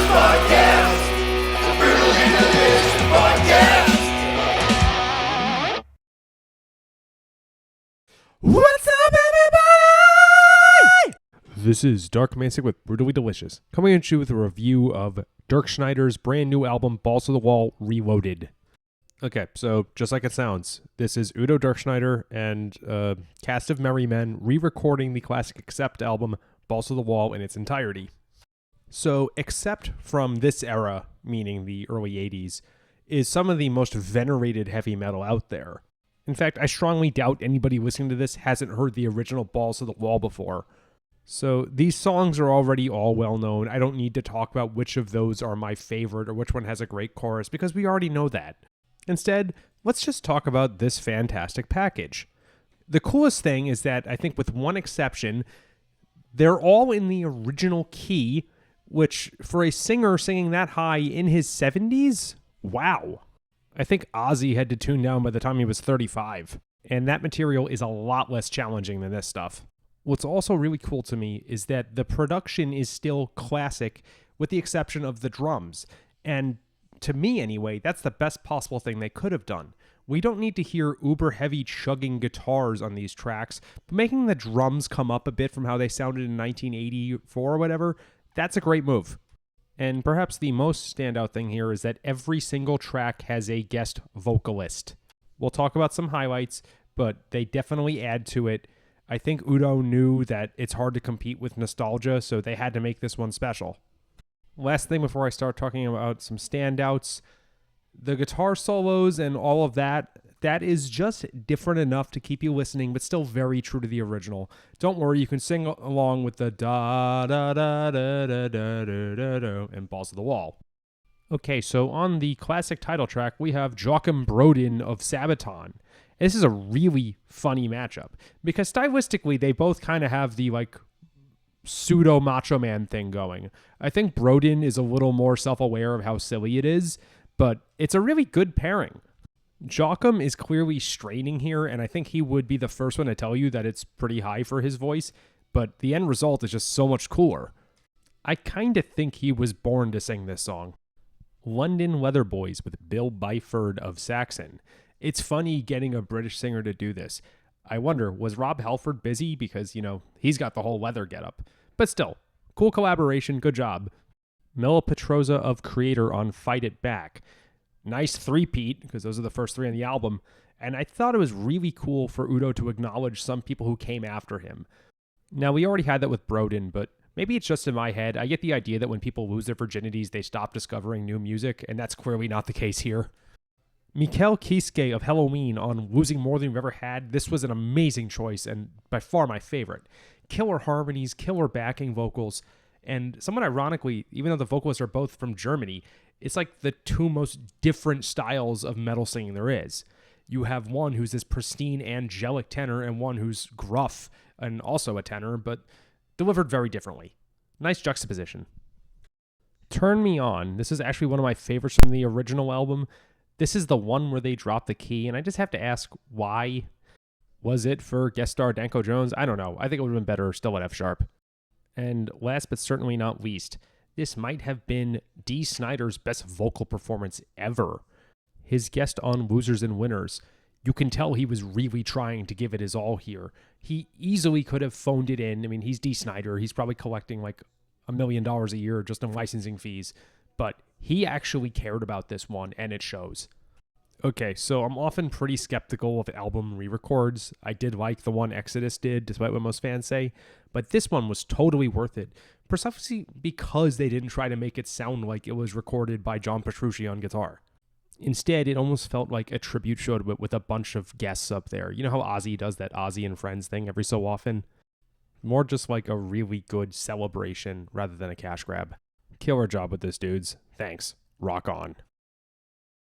Podcast. The Brutally Delicious Podcast. What's up, everybody? This is Dark Macek with Brutally Delicious, coming at you with a review of Dirkschneider's brand new album, Balls to the Wall Reloaded. Okay, so just like it sounds, this is Udo Dirkschneider and a cast of merry men re-recording the classic Accept album, Balls to the Wall, in its entirety. So, Accept from this era, meaning the early 80s, is some of the most venerated heavy metal out there. In fact, I strongly doubt anybody listening to this hasn't heard the original Balls to the Wall before. So, these songs are already all well known. I don't need to talk about which of those are my favorite or which one has a great chorus, because we already know that. Instead, let's just talk about this fantastic package. The coolest thing is that, I think with one exception, they're all in the original key, which for a singer singing that high in his 70s, wow. I think Ozzy had to tune down by the time he was 35, and that material is a lot less challenging than this stuff. What's also really cool to me is that the production is still classic, with the exception of the drums, and to me, anyway, that's the best possible thing they could have done. We don't need to hear uber-heavy chugging guitars on these tracks, but making the drums come up a bit from how they sounded in 1984 or whatever, that's a great move. And perhaps the most standout thing here is that every single track has a guest vocalist. We'll talk about some highlights, but they definitely add to it. I think Udo knew that it's hard to compete with nostalgia, so they had to make this one special. Last thing before I start talking about some standouts, the guitar solos and all of that is just different enough to keep you listening, but still very true to the original. Don't worry, you can sing along with the da da da da da da da da and Balls to the Wall. Okay, so on the classic title track, we have Joakim Brodén of SABATON. This is a really funny matchup, because stylistically, they both kind of have the, pseudo Macho Man thing going. I think Brodén is a little more self-aware of how silly it is, but it's a really good pairing. Joakim is clearly straining here, and I think he would be the first one to tell you that it's pretty high for his voice, but the end result is just so much cooler. I kind of think he was born to sing this song. London Leather Boys with Bill Byford of Saxon. It's funny getting a British singer to do this. I wonder, was Rob Halford busy? Because, he's got the whole leather getup. But still, cool collaboration, good job. Mela Petroza of Creator on Fight It Back. Nice three-peat, because those are the first three on the album. And I thought it was really cool for Udo to acknowledge some people who came after him. Now, we already had that with Brodén, but maybe it's just in my head. I get the idea that when people lose their virginities, they stop discovering new music, and that's clearly not the case here. Mikael Kiske of Halloween on Losing More Than You've Ever Had. This was an amazing choice and by far my favorite. Killer harmonies, killer backing vocals, and somewhat ironically, even though the vocalists are both from Germany, it's like the two most different styles of metal singing there is. You have one who's this pristine, angelic tenor and one who's gruff and also a tenor, but delivered very differently. Nice juxtaposition. Turn Me On. This is actually one of my favorites from the original album. This is the one where they drop the key, and I just have to ask, why? Was it for guest star Danko Jones? I don't know. I think it would have been better still at F sharp. And last but certainly not least, this might have been Dee Snider's best vocal performance ever. His guest on Losers and Winners. You can tell he was really trying to give it his all here. He easily could have phoned it in. I mean, he's Dee Snider. He's probably collecting $1 million a year just in licensing fees. But he actually cared about this one, and it shows. Okay, so I'm often pretty skeptical of album re-records. I did like the one Exodus did, despite what most fans say, but this one was totally worth it, precisely because they didn't try to make it sound like it was recorded by John Petrucci on guitar. Instead, it almost felt like a tribute show with a bunch of guests up there. You know how Ozzy does that Ozzy and Friends thing every so often? More just like a really good celebration rather than a cash grab. Killer job with this, dudes. Thanks. Rock on.